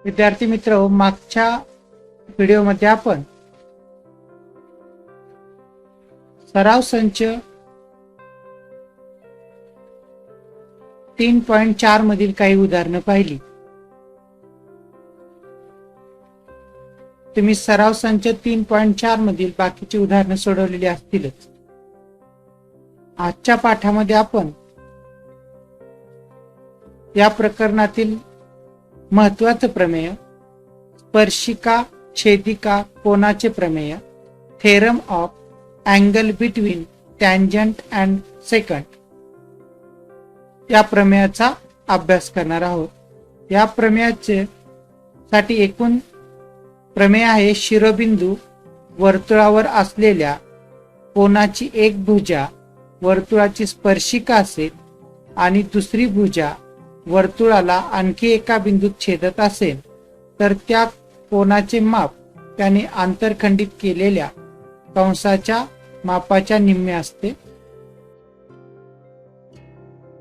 विद्यार्थी मित्र, मागच्या व्हिडिओमध्ये आपण सराव संच 3.4 मधील काही उदाहरणं पाहिली. तुम्ही सराव संच 3.4 मधील बाकीची उदाहरणं सोडवलेली असतीलच. आजच्या पाठामध्ये आपण या प्रकरणातील महत्वाचं प्रमेय, स्पर्शिका छेदिका कोनाचे प्रमेय, theorem of angle between tangent and second या प्रमेयाचा अभ्यास करणार आहोत. या प्रमेयाचे साठी एकूण प्रमेय आहे शिरोबिंदू वर्तुळावर असलेल्या कोनाची एक भुजा वर्तुळाची स्पर्शिका असेल आणि दुसरी भुजा वर्तुळाला आणखी एका बिंदूत छेदत असेल तर त्या कोनाचे माप त्याने आंतरखंडित केलेल्या कंसाच्या मापाच्या निम्मे असते.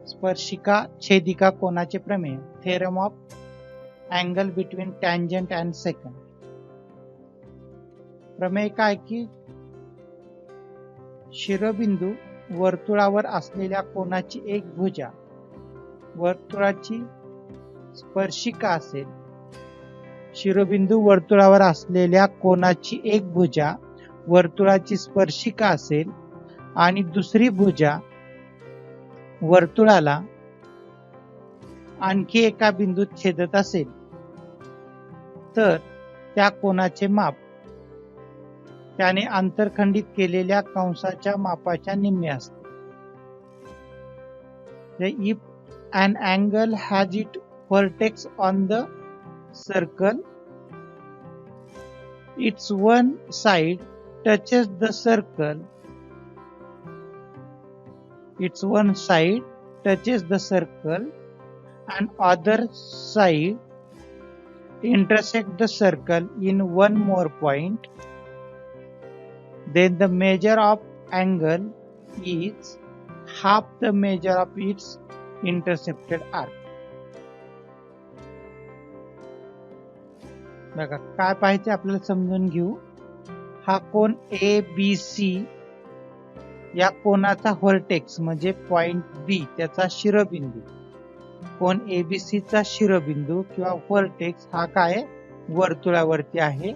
स्पर्शिका छेदिका कोनाचे प्रमेय, theorem of angle between tangent and second. प्रमेय काय की शिरोबिंदू वर्तुळावर असलेल्या कोनाची एक भुजा वर्तुळाची स्पर्शिका असेल. शिरोबिंदू वर्तुळावर असलेल्या कोनाची एक भुजा वर्तुळाची स्पर्शिका असेल आणि दुसरी भुजा वर्तुळाला आणखी एका बिंदूत छेदत असेल तर त्या कोनाचे माप त्याने आंतरखंडित केलेल्या कंसाच्या मापाच्या निम्मे असते. If an angle has its vertex on the circle, its one side touches the circle, and other side intersect the circle in one more point, then the measure of angle is half the measure of its intercepted arc. बघा काय पाहिजे आपल्याला समजून घेऊ. हा कोन ABC या कोनाचा vertex म्हणजे पॉइंट B त्याचा शिरोबिंदू, कोन ABC चा शिरोबिंदू किंवा व्हर्टेक्स हा काय वर्तुळावरती आहे.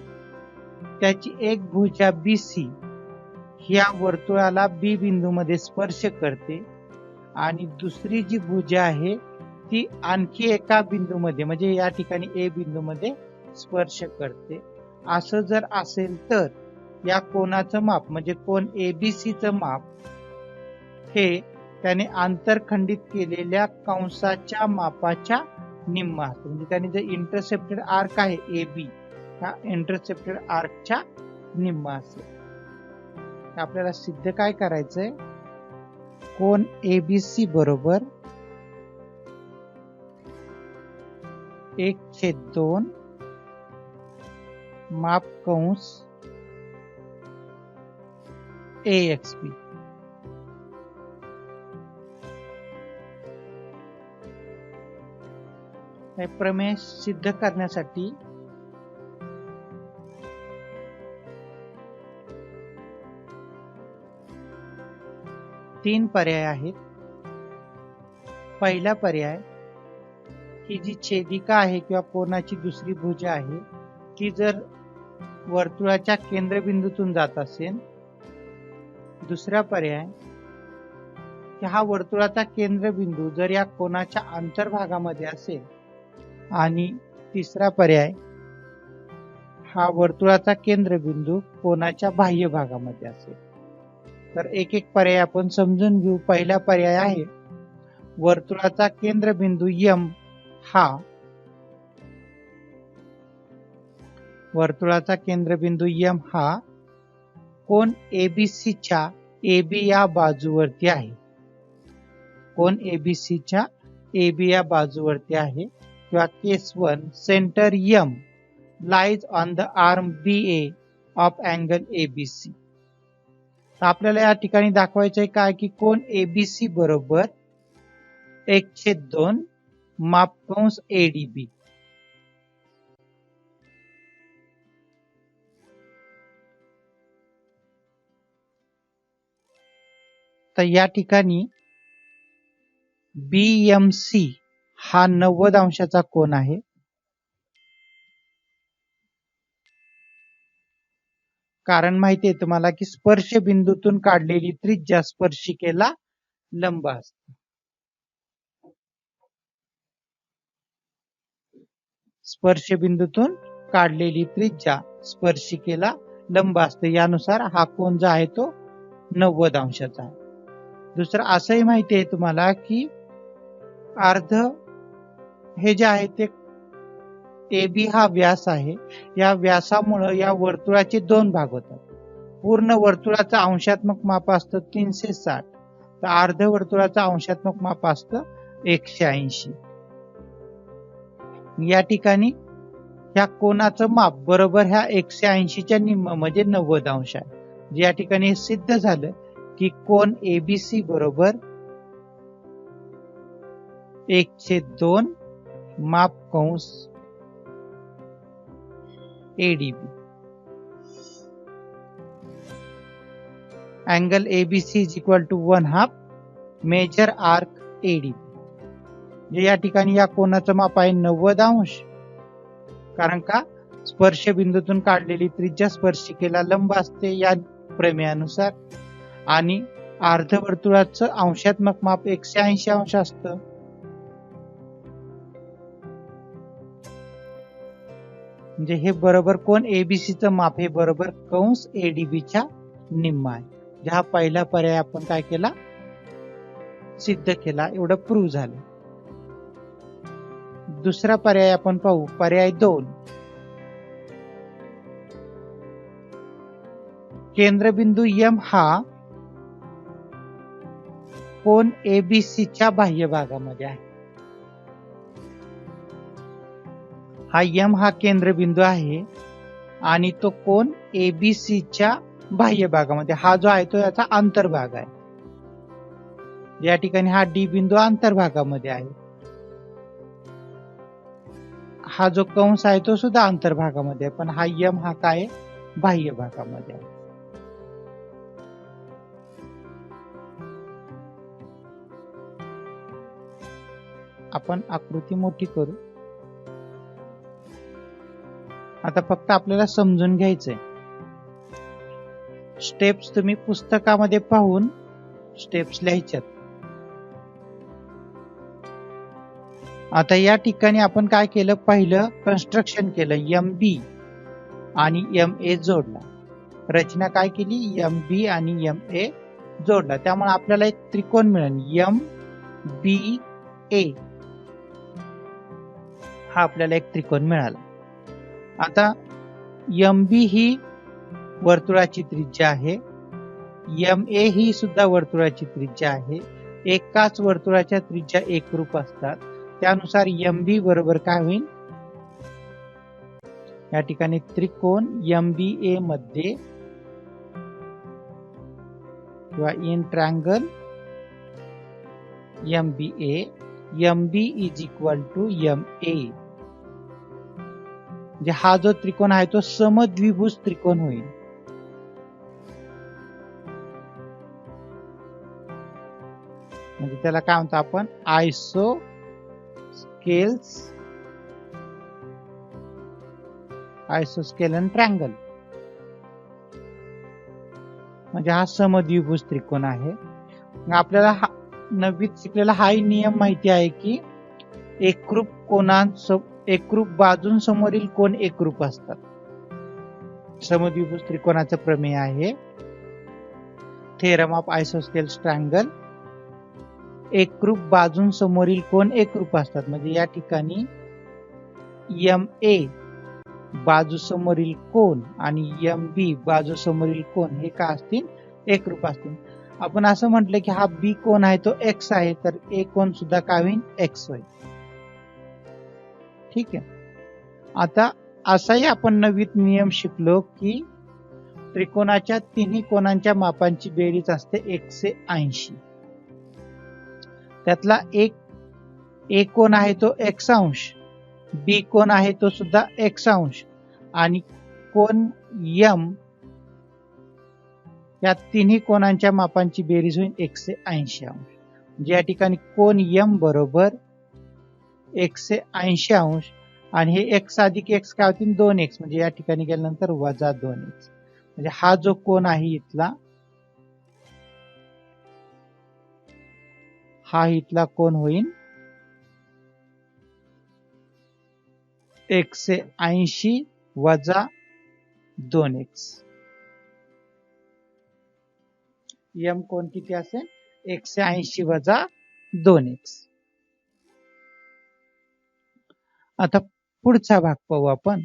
त्याची एक भुजा BC ह्या वर्तुळाला B बिंदू मध्ये स्पर्श करते आणि दुसरी जी भुजा आहे ती आणखी एका बिंदू मध्ये म्हणजे या ठिकाणी A बिंदू मध्ये स्पर्श करते. असं जर असेल तर या कोनाचं माप म्हणजे कोन ABC चं माप हे त्याने आंतरखंडित केलेल्या कंसाच्या मापाच्या निम्म असते. म्हणजे त्याने जे इंटरसेप्टेड आर्क आहे AB ह्या इंटरसेप्टेड आर्कच्या निम्म असेल. आपल्याला सिद्ध काय करायचंय, कोन ABC बरोबर 1/2 माप कंस AXB. हे प्रमेय सिद्ध करण्यासाठी तीन पर्याय आहेत. पहिला पर्याय, ही जी छेदिका आहे किंवा कोनाची दुसरी भुजा आहे ती जर वर्तुळाच्या केंद्रबिंदूतून जात असेल. दुसरा पर्याय, की हा वर्तुळाचा केंद्रबिंदू जर या कोनाच्या अंतर्भागामध्ये असेल. आणि तिसरा पर्याय, हा वर्तुळाचा केंद्रबिंदू कोनाच्या बाह्य भागामध्ये असेल. तर एक एक पर्याय आपण समजून घेऊ. पहिला पर्याय आहे वर्तुळाचा केंद्रबिंदू M हा कोन ABC च्या AB या बाजूवरती आहे. कोन ABC च्या AB या बाजूवरती आहे. किंवा केस 1, centre M lies on the arm BA of angle ABC. आपल्याला या ठिकाणी दाखवायचं आहे काय की कोन ABC बरोबर 1/2 माप कंस ADB. आता या ठिकाणी BMC हा 90 अंशाचा कोन आहे. कारण माहिती आहे तुम्हाला की स्पर्श बिंदूतून काढलेली त्रिज्या स्पर्शिकेला लंब असते. स्पर्श बिंदूतून काढलेली त्रिज्या स्पर्शिकेला लंब असते. यानुसार हा कोन जो आहे तो 90 अंशाचा आहे. दुसरं असंही माहिती आहे तुम्हाला की अर्ध हे जे आहे ते AB हा व्यास आहे. या व्यासामुळे या वर्तुळाचे दोन भाग होतात. पूर्ण वर्तुळाचं अंशात्मक माप असतं 360, तर अर्ध वर्तुळाचं अंशात्मक माप असतं 180. या ठिकाणी ह्या कोनाचं माप बरोबर ह्या 180च्या निम्म म्हणजे 90 अंश आहे. या ठिकाणी सिद्ध झालं की कोन ABC बरोबर 1/2 माप कंस ADB. Angle ABC is equal to 1/2 major arc ADB. या ठिकाणी या कोनाचं माप आहे 90 अंश. कारण का स्पर्श बिंदूतून काढलेली त्रिज्या स्पर्शिकेला लंब असते या प्रमेयानुसार, आणि अर्धवर्तुळाचं अंशात्मक माप 180 अंश असतं. म्हणजे हे बरोबर कोन ABCचं माप हे बरोबर कंस ADBच्या निम्म आहे. हा पहिला पर्याय आपण काय केला, सिद्ध केला, एवढं प्रूव्ह झालं. दुसरा पर्याय आपण पाहू, पर्याय 2. केंद्रबिंदू M हा कोन ABCच्या बाह्य भागामध्ये आहे. हा M हा केंद्रबिंदू आहे आणि तो कोन ABCच्या बाह्य भागामध्ये, हा जो आहे तो याचा अंतर्भाग आहे. या ठिकाणी हा D बिंदू अंतर्भागामध्ये आहे. हा जो कंस आहे तो सुद्धा अंतर्भागामध्ये आहे, पण हा M हा काय बाह्य भागामध्ये आहे. आपण आकृती मोठी करू. आता फक्त आपल्याला समजून घ्यायचंय. स्टेप्स तुम्ही पुस्तकामध्ये पाहून स्टेप्स लिहायच्यात. आता या ठिकाणी आपण काय केलं, पहिलं कन्स्ट्रक्शन केलं, MB आणि MA जोडला. रचना काय केली, MB आणि MA जोडला. त्यामुळे आपल्याला एक त्रिकोण मिळेल MBA. हा आपल्याला एक त्रिकोण मिळाला. आता MB ही वर्तुळाची त्रिज्या आहे, MA ही सुद्धा वर्तुळाची त्रिज्या आहे. एकाच वर्तुळाच्या त्रिज्या एकरूप असतात. त्यानुसार MB बरोबर काय होईल, या ठिकाणी त्रिकोण MBA मध्ये किंवा in triangle MBA, MB is equal to MA. म्हणजे हा जो त्रिकोण आहे तो समद्विभुज त्रिकोण होईल. म्हणजे त्याला काय म्हणतो आपण, आयसोस्केलन ट्रायंगल. म्हणजे हा समद्विभुज त्रिकोण आहे. आपल्याला नववीत शिकलेला हाही नियम माहिती आहे की एकरूप बाजूंसमोरील कोन एकरूप असतात. समद्विभुज त्रिकोणाचं प्रमेय आहे, थेरम ऑफ आयसोस्केल्स ट्रायंगल. एकरूप बाजूंसमोरील कोन एकरूप असतात. म्हणजे या ठिकाणी MA बाजूसमोरील कोन आणि MB बाजूसमोरील कोन हे काय असतील, एकरूप असतील. आपण असं म्हटलं की हा B कोन आहे तो X आहे, तर A कोन सुद्धा काय होईल, X होईल. ठीक आहे. आता असाही आपण नवीन नियम शिकलो की त्रिकोणाच्या तिन्ही कोनांच्या मापांची बेरीज असते 180. त्यातला एक A कोन आहे तो X अंश, B कोन आहे तो सुद्धा X अंश, आणि कोन M या तिन्ही कोनांच्या मापांची बेरीज होईल 180 अंश. म्हणजे या ठिकाणी कोन M बरोबर 180 अंश आणि हे x अधिक x काय होतील 2x, म्हणजे या ठिकाणी गेल्यानंतर वजा 2x. म्हणजे हा जो कोन आहे इथला, हा इथला कोन होईल 180 वजा 2x. M कोन किती असेल 180 वजा 2x. आता पुढचा भाग पाहू आपण.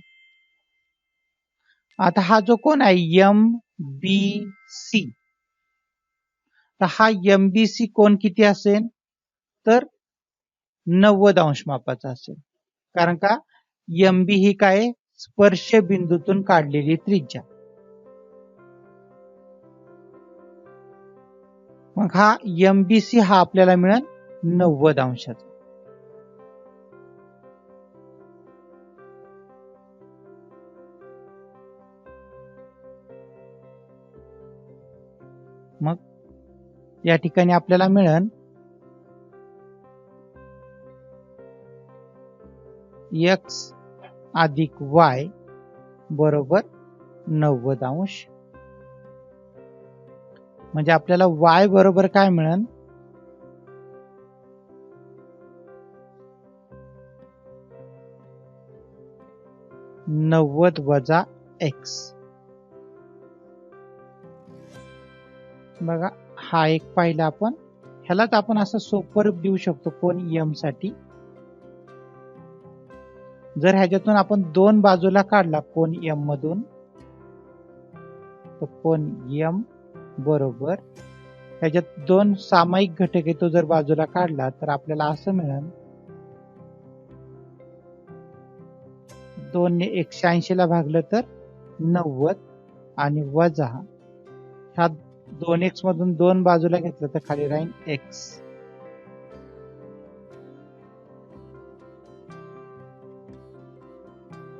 आता हा जो कोन आहे MBC, तर हा MBC कोन किती असेल तर 90 अंश मापाचा असेल. कारण का MB ही काय स्पर्श बिंदूतून काढलेली त्रिज्या. मग हा MBC हा आपल्याला मिळेल 90 अंशाचा. मग या ठिकाणी आपल्याला मिळेल x अधिक y बरोबर 90 अंश. म्हणजे आपल्याला y बरोबर काय मिळेल 90 वजा x. बघा हा एक पाहिला आपण. ह्यालाच आपण असं सोपं रूप देऊ शकतो कोन M साठी. जर ह्याच्यातून आपण दोन बाजूला काढला कोन M मधून, तर कोन M बरोबर ह्याच्यात दोन सामायिक घटक आहे तो जर बाजूला काढला तर आपल्याला असं मिळेल 2 ने 180 ला भागलं तर 90 आणि वजा ह्या 2x मधून दोन बाजूला घेतलं तर खाली राहील x.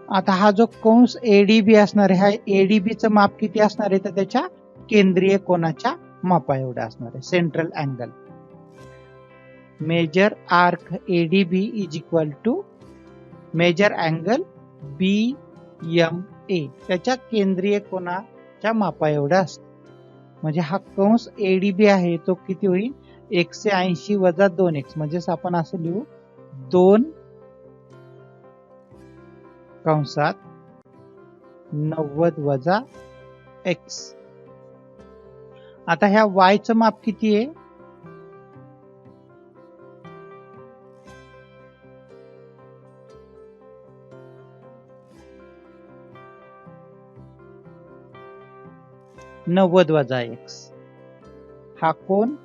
आता हा जो कंस ADB असणार आहे, हा ADB चं माप किती असणार आहे तर त्याच्या केंद्रीय कोनाच्या मापा एवढं असणार आहे, central angle. Major arc ADB is equal to major angle BMA, त्याच्या केंद्रीय कोनाच्या मापा एवढं असतं. म्हणजे हा कंस ADB आहे तो किती होईल 180 वजा 2x. म्हणजेच आपण असं लिहू 2 कंसात 90 वजा x. आता ह्या y चं माप किती आहे नव्वद वजा x. हा कोन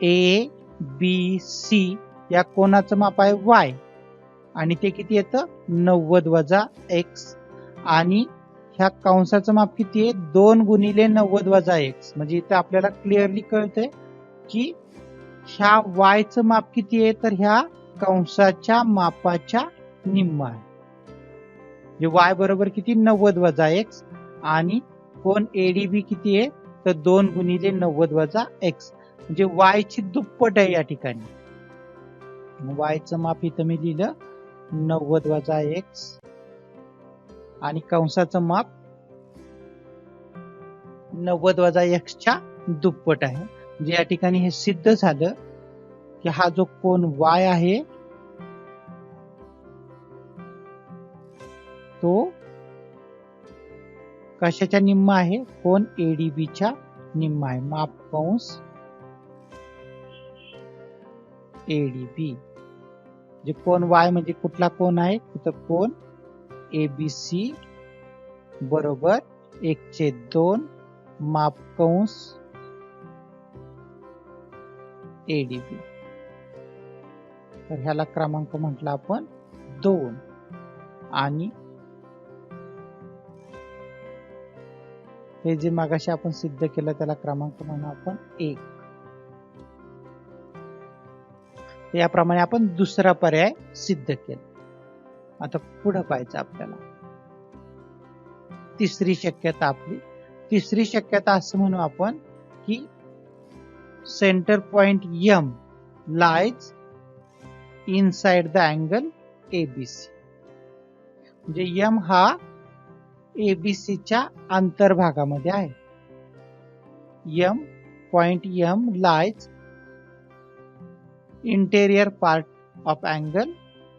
ABC या कोनाचं माप आहे y आणि ते किती येतं 90 वजा x. आणि ह्या कंसाचं माप किती आहे 2 गुणिले 90 वजा x. म्हणजे इथं आपल्याला क्लिअरली कळतंय की ह्या y चं माप किती आहे तर ह्या कंसाच्या मापाच्या निम्म आहे. म्हणजे y बरोबर किती 90 वजा x आणि कोन ADB किती आहे तर 2 गुणिले 90 वजा x. म्हणजे y ची दुप्पट आहे या ठिकाणी. y चं माप इथं मी लिहिलं 90 वजा x आणि कंसाचं माप 90 वजा x च्या दुप्पट आहे. म्हणजे या ठिकाणी हे सिद्ध झालं की हा जो कोन y आहे तो कशाच्या निम्मा आहे कोन ADB च्या निम्मा आहे. माप कंस ADB. जे कोन y म्हणजे कुठला कोन आहे तर कोन ABC बरोबर 1/2 माप कंस ADB. तर ह्याला क्रमांक म्हटला आपण 2 आणि हे जे मागाशी आपण सिद्ध केलं त्याला क्रमांक म्हणू आपण 1. याप्रमाणे आपण दुसरा पर्याय सिद्ध केला. आता पुढे पाहायचं आपल्याला. तिसरी शक्यता आपली तिसरी शक्यता असं म्हणू आपण की centre point M lies inside the angle ABC, म्हणजे एम हा एबीसीच्या अंतर्भागामध्ये आहे. Point M lies interior part of angle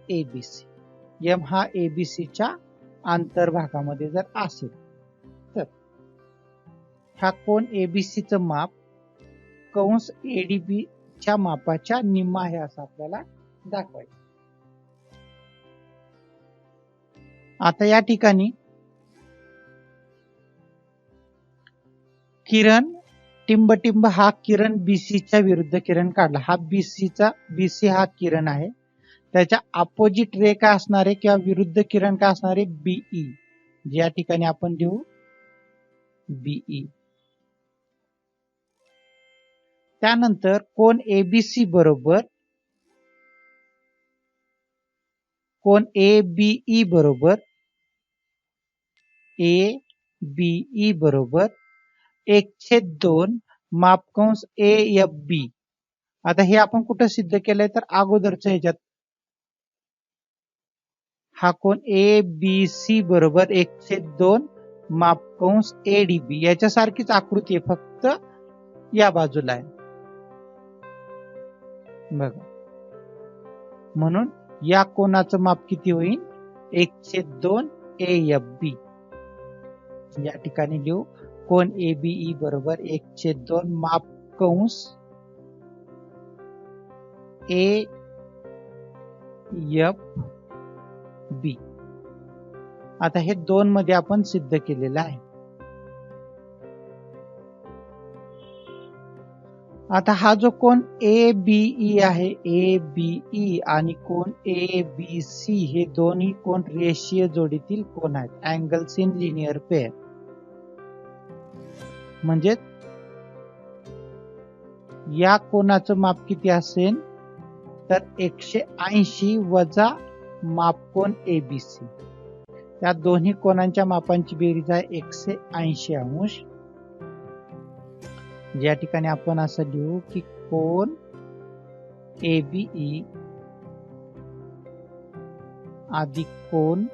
ABC. M हा एबीसीच्या अंतर्भागामध्ये जर असेल तर हा कोन एबीसीचं माप कंस एडीबी च्या मापाच्या निम्मा आहे असं आपल्याला दाखवायचं. आता या ठिकाणी किरण टिंबटिंब हा किरण बीसीच्या विरुद्ध किरण काढला. हा बीसी हा किरण आहे, त्याच्या अपोजिट रे काय असणार आहे किंवा विरुद्ध किरण काय असणार आहे बीई, या ठिकाणी आपण लिहू बीई. त्यानंतर कोन एबीसी बरोबर कोन एबीई बरोबर एबीई बरोबर 1/2 मापकंस एएफबी. आता हे आपण कुठं सिद्ध केलंय तर अगोदरच ह्याच्यात हा कोन एबीसी बरोबर 1/2 मापकंस एडीबी याच्यासारखीच आकृती आहे, फक्त या बाजूला आहे बघा. म्हणून या कोनाचं माप किती होईल 1/2 एएफबी. या ठिकाणी लिहू कोन एबीई बरोबर 1/2 मापकंस एएफबी. आता हे 2 मध्ये आपण सिद्ध केलेलं आहे. आता हा जो कोन एबीई आहे, एबीई आणि कोन एबीसी हे दोन्ही कोन रेषीय जोडीतील कोन आहेत, अँगल्स इन लिनियर पेअर. म्हणजे या कोनाचं माप किती असेल तर 180 वजा मापकोन एबीसी. या दोन्ही कोनांच्या मापांची बेरीज आहे 180 अंश. या ठिकाणी आपण असं लिहू की कोन एबीई अधिक कोन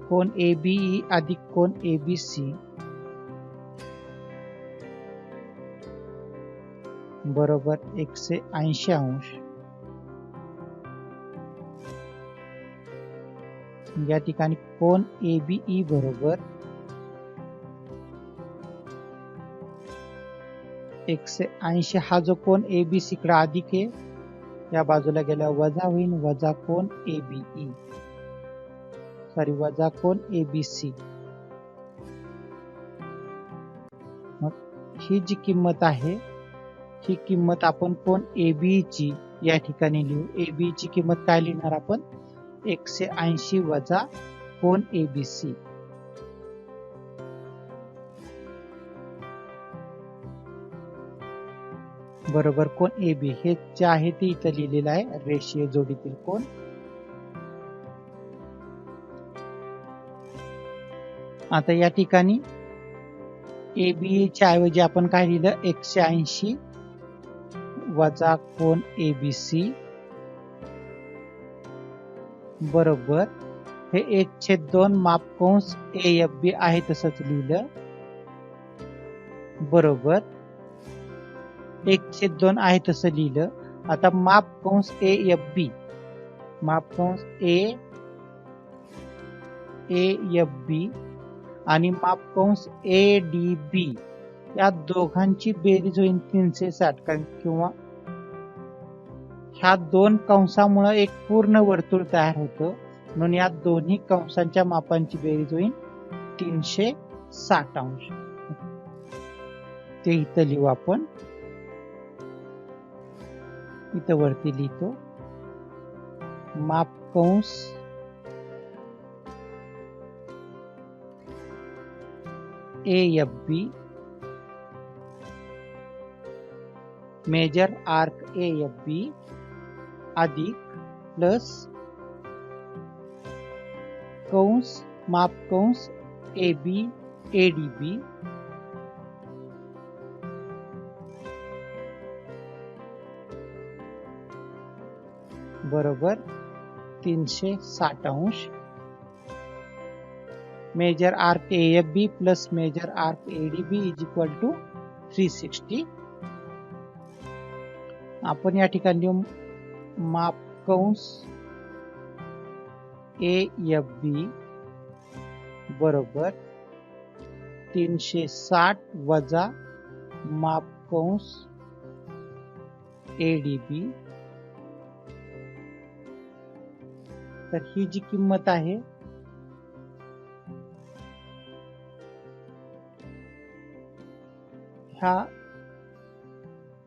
कोन एबीई अधिक कोन एबीसी बरोबर 180 अंश. या ठिकाणी कोन एबीई बरोबर 180. हा जो कोन एबीसी कडे अधिक आहे, या बाजूला गेल्यावर वजा होईल, वजा कोन एबीई सॉरी वजा कोन एबीसी. मग ही जी किंमत आहे ही किंमत आपण कोन एबीई ची या ठिकाणी लिहू. एबीई ची किंमत काय लिहिणार आपण 180 वजा कोन एबीसी बरोबर कोन एबी. हे जे आहे ते इथं लिहिलेलं आहे रेषीय जोडीतील कोन. आता या ठिकाणी एबी च्या ऐवजी आपण काय लिहिलं 180 वजा कोन एबीसी बरोबर हे 1/2 मापकंस एएफबी आहे तसंच लिहिलं बरोबर 1/2 आहे तसं लिहिलं. आता मापकंस एएफबी मापकंस एएफबी आणि मापकंस एडीबी या दोघांची बेरीज होईल 360, किंवा ह्या दोन कंसामुळे एक पूर्ण वर्तुळ तयार होतं, म्हणून या दोन्ही कंसांच्या मापांची बेरीज होईल 360 अंश. ते इथं लिहू आपण, इथं वरती लिहितो मापकंस एएफबी मेजर आर्क AFB अधिक प्लस कंस माप कंस AB ADB बरोबर 360 अंश. Major arc AFB plus major arc ADB is equal to 360. आपण या ठिकाणी माप कंस AFB बरोबर 360 वजा माप कंस ADB. तर ही जी किंमत आहे ह्या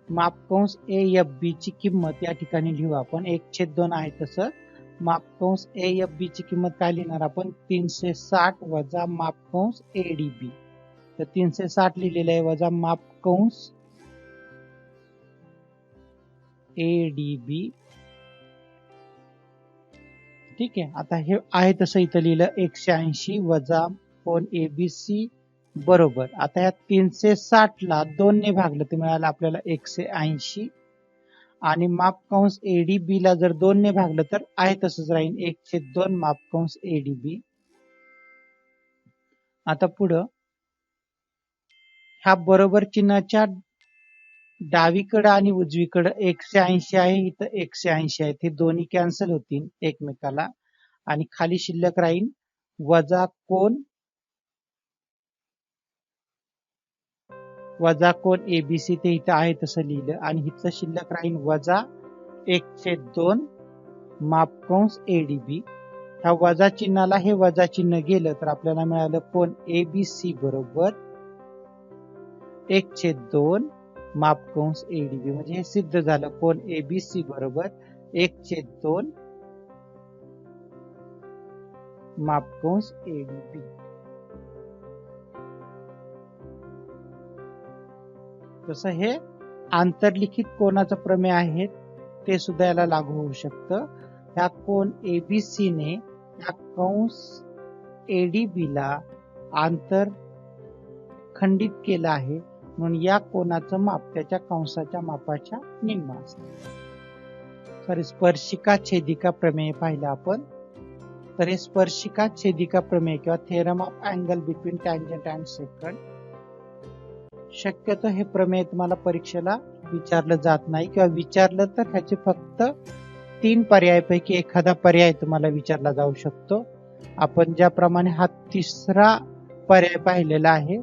माप कंस AFB ची किंमत या ठिकाणी लिहू आपण 1/2 आहे. तसं माप कंस AFB ची किंमत काय लिहिणार आपण 360 वजा माप कंस ADB. तर 360 लिहिलेलं आहे वजा माप कंस ADB. ठीक आहे. आता हे आहे तसं इथं लिहिलं 180 वजा कोन ABC बरोबर. आता या 360 ला 2 ने भागलं तर मिळालं आपल्याला 180 आणि माप कंस ADB ला जर 2 ने भागलं तर आहे तसंच राहील 1/2 माप कंस ADB. आता पुढं ह्या बरोबर चिन्हाच्या डावीकडे आणि उजवीकडे 180 आहे, इथं 180 आहे. हे दोन्ही कॅन्सल होतील एकमेकाला आणि खाली शिल्लक राहील वजा कोन ABC. ते इथं आहे तसं लिहिलं आणि इथलं शिल्लक राहील वजा 1/2 माप कंस ADB. ह्या वजा चिन्हाला हे वजा चिन्ह गेलं तर आपल्याला मिळालं कोन ABC बरोबर 1/2 माप कंस ADB. म्हणजे हे सिद्ध झालं कोन ABC बरोबर 1/2 माप कंस ADB. जसं हे आंतरलिखित कोनाचं प्रमेय आहे ते सुद्धा याला लागू होऊ शकतं. ह्या कोन ABC ने या कंस ADB ला आंतर खंडित केलं आहे म्हणून या कोनाचं माप त्याच्या कंसाच्या मापाच्या निम्म असतं. स्पर्शिका छेदिका प्रमेय पाहिलं आपण. तर हे स्पर्शिका छेदिका प्रमेय किंवा theorem of angle between tangent and second. शक्यतो हे प्रमेय तुम्हाला परीक्षेला विचारलं जात नाही किंवा विचारलं तर ह्याचे फक्त 3 पर्यायापैकी एखादा पर्याय तुम्हाला विचारला जाऊ शकतो. आपण ज्याप्रमाणे हा तिसरा पर्याय पाहिलेला आहे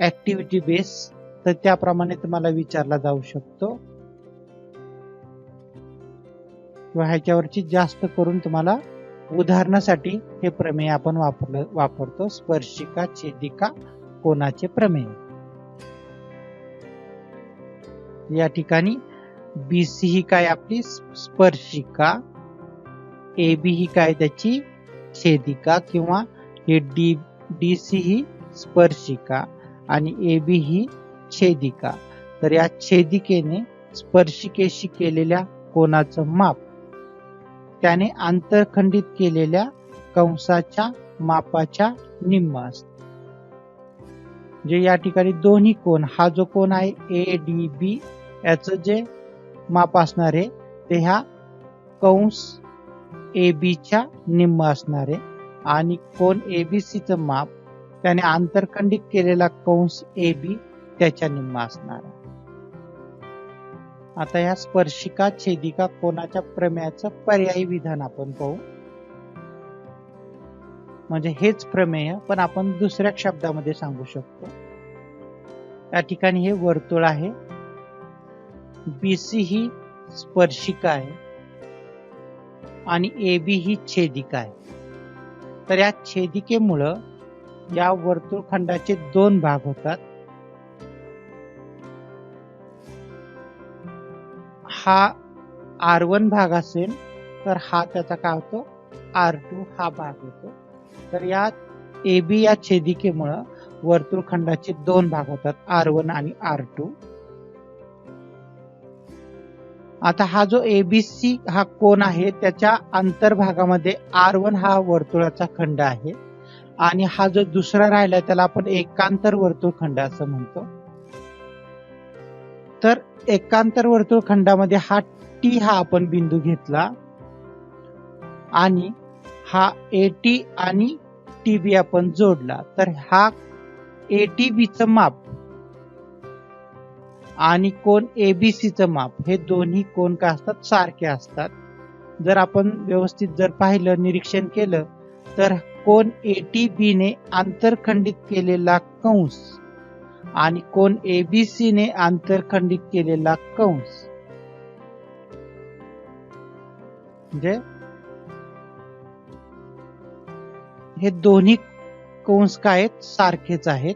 ऍक्टिव्हिटी बेस, तर त्याप्रमाणे तुम्हाला विचारला जाऊ शकतो किंवा ह्याच्यावरची जास्त करून तुम्हाला उदाहरणासाठी हे प्रमेय आपण वापरतो. स्पर्शिका छेदिका कोनाचे प्रमेय. या ठिकाणी BC ही काय आपली स्पर्शिका, AB ही काय त्याची छेदिका किंवा हे DC ही स्पर्शिका आणि AB ही छेदिका. तर या छेदिकेने स्पर्शिकेशी केलेल्या कोनाचं माप त्याने आंतरखंडित केलेल्या कंसाच्या मापाच्या निम्म असते. जे या ठिकाणी दोन्ही कोन, हा जो कोन आहे ADB याचं जे माप असणार आहे ते ह्या कंस AB च्या निम्म असणार आहे आणि कोन ABC चं माप त्याने आंतरखंडित केलेला कंस AB त्याच्या निम्म असणार आहे. आता या स्पर्शिका छेदिका कोनाच्या प्रमेयाचं पर्यायी विधान आपण पाहू. म्हणजे हेच प्रमेय पण आपण दुसऱ्या शब्दामध्ये सांगू शकतो. या ठिकाणी हे वर्तुळ आहे, BC ही स्पर्शिका आहे आणि AB ही छेदिका आहे. तर या छेदिकेमुळं या वर्तुळखंडाचे 2 भाग होतात. हा R1 भाग असेल तर हा त्याचा काय होतो R2 हा भाग होतो. तर या AB या छेदिकेमुळं वर्तुळखंडाचे 2 भाग होतात R1 आणि R2. आता हा जो एबीसी हा कोन आहे त्याच्या अंतर्भागामध्ये R1 हा वर्तुळाचा खंड आहे आणि हा जो दुसरा राहिला त्याला आपण एकांतर वर्तुळखंड असं म्हणतो. तर एकांतर वर्तुळखंडामध्ये हा टी हा आपण बिंदू घेतला आणि हा एटी आणि टीबी आपण जोडला, तर हा एटीबीचं माप आणि कोन एबीसीचं माप हे दोन्ही कोन काय असतात, सारखे असतात. जर आपण व्यवस्थित जर पाहिलं, निरीक्षण केलं, तर कोन एटीबी ने आंतरखंडित केलेला कंस आणि कोन एबीसी ने आंतरखंडित केलेला कंस म्हणजे हे दोन्ही कंस काय आहेत, सारखेच आहेत.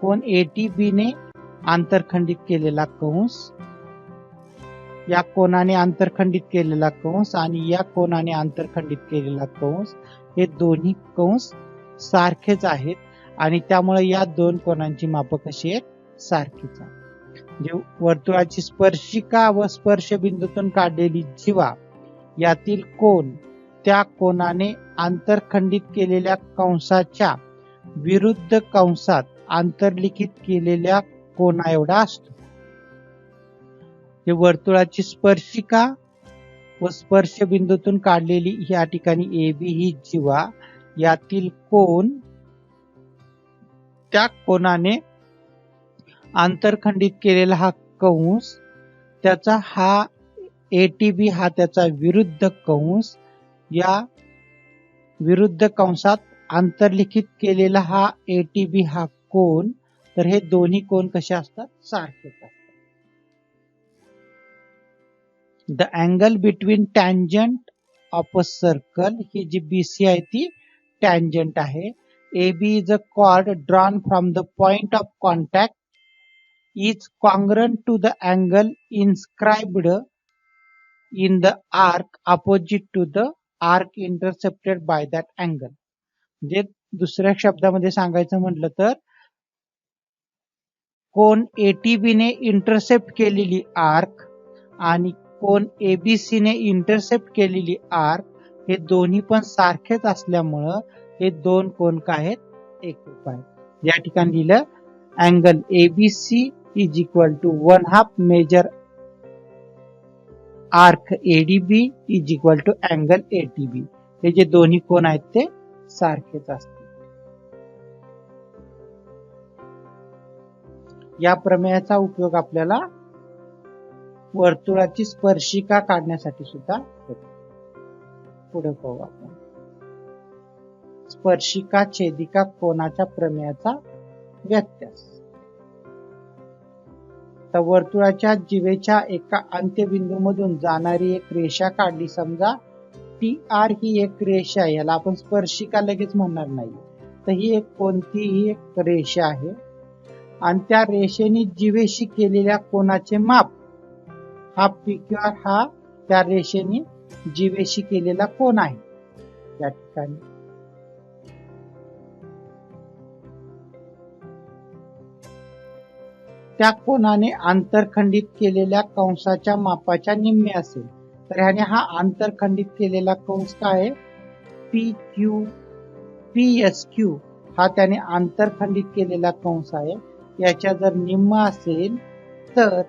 कोन एटीबी ने आंतरखंडित केलेला कंस, या कोनाने आंतरखंडित केलेला कंस आणि या कोनाने आंतरखंडित केलेला कंस हे दोन्ही कंस सारखेच आहेत आणि त्यामुळे या दोन कोनांची माप कशी आहेत, सारखीच आहे. म्हणजे वर्तुळाची स्पर्शिका व स्पर्श बिंदूतून काढलेली जीवा यातील कोन त्या कोनाने आंतरखंडित केलेल्या कंसाच्या विरुद्ध कंसात आंतरलिखित केलेल्या कोना एवढा असतो. वर्तुळाची स्पर्शिका व स्पर्श बिंदूतून काढलेली या ठिकाणी एबी ही जीवा यातील कोन त्या कोनाने आंतरखंडित केलेला हा कंस, त्याचा हा एटीबी हा त्याचा विरुद्ध कंस, या विरुद्ध कंसात आंतरलिखित केलेला हा एटीबी हा कोन, तर हे दोन्ही कोन कसे असतात, सारखेच असतात. The angle between tangent of a circle, ही जी बीसी आहे ती टँजंट आहे. AB is a chord drawn from the point of contact is congruent to the angle inscribed in the arc opposite to the arc intercepted by that angle. म्हणजे दुसऱ्या शब्दामध्ये सांगायचं म्हटलं तर कोन एटीबी ने इंटरसेप्ट केलेली आर्क आणि कोन एबीसी ने इंटरसेप्ट केलेली आर्क हे दोन्ही पण सारखेच असल्यामुळं हे दोन कोन काय आहेत, एकरूप आहेत. या ठिकाणी लिहिलं angle ABC is equal to 1/2 major arc ADB is equal to angle ATB. हे जे दोन्ही कोन आहेत ते सारखेच असतात. या प्रमेयाचा उपयोग आपल्याला वर्तुळाची स्पर्शिका काढण्यासाठी सुद्धा होतो. पुढे पाहू आपण स्पर्शिका छेदिका कोनाच्या प्रमेयाचा व्यत्यास. तर वर्तुळाच्या जीवेच्या एका अंत्यबिंदूमधून जाणारी एक रेषा काढली. समजा टी आर ही एक रेषा आहे, याला आपण स्पर्शिका लगेच म्हणणार नाही. तर ही एक कोणतीही एक रेषा आहे आणि त्या रेषेने जीवेशी केलेल्या कोनाचे माप हा PQR हा त्या रेषेने जीवेशी केलेला कोन आहे. या ठिकाणी त्या कोनाने आंतरखंडित केलेल्या कंसाच्या मापाच्या निम्मे असेल. तर ह्याने हा आंतरखंडित केलेला कंस काय आहे, PSQ हा त्याने आंतरखंडित केलेला कंस आहे. याच्या जर निम्म असेल तर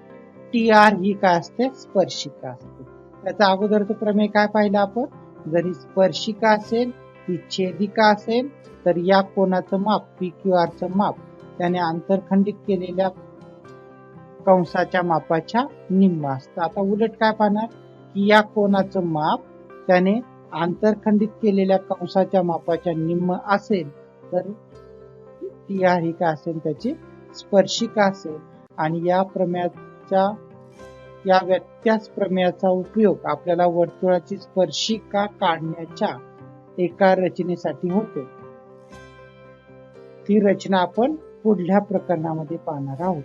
TR ही काय असते, स्पर्शिका असते. त्याचा अगोदरचं प्रमेय काय पाहिलं आपण, जरी स्पर्शिका असेल ही छेदिका असेल तर या कोनाचं माप PQR चं माप त्याने आंतरखंडित केलेल्या कंसाच्या मापाच्या निम्म असतं. आता उलट काय पाहणार की या कोनाचं माप त्याने आंतरखंडित केलेल्या कंसाच्या मापाच्या निम्म असेल तर TR ही काय असेल, त्याची स्पर्शिका असेल. आणि या प्रमेयाच्या या व्यत्यास प्रमेयाचा उपयोग आपल्याला वर्तुळाची स्पर्शिका काढण्याच्या एका रचनेसाठी होतो. ती रचना आपण पुढल्या प्रकरणामध्ये पाहणार आहोत.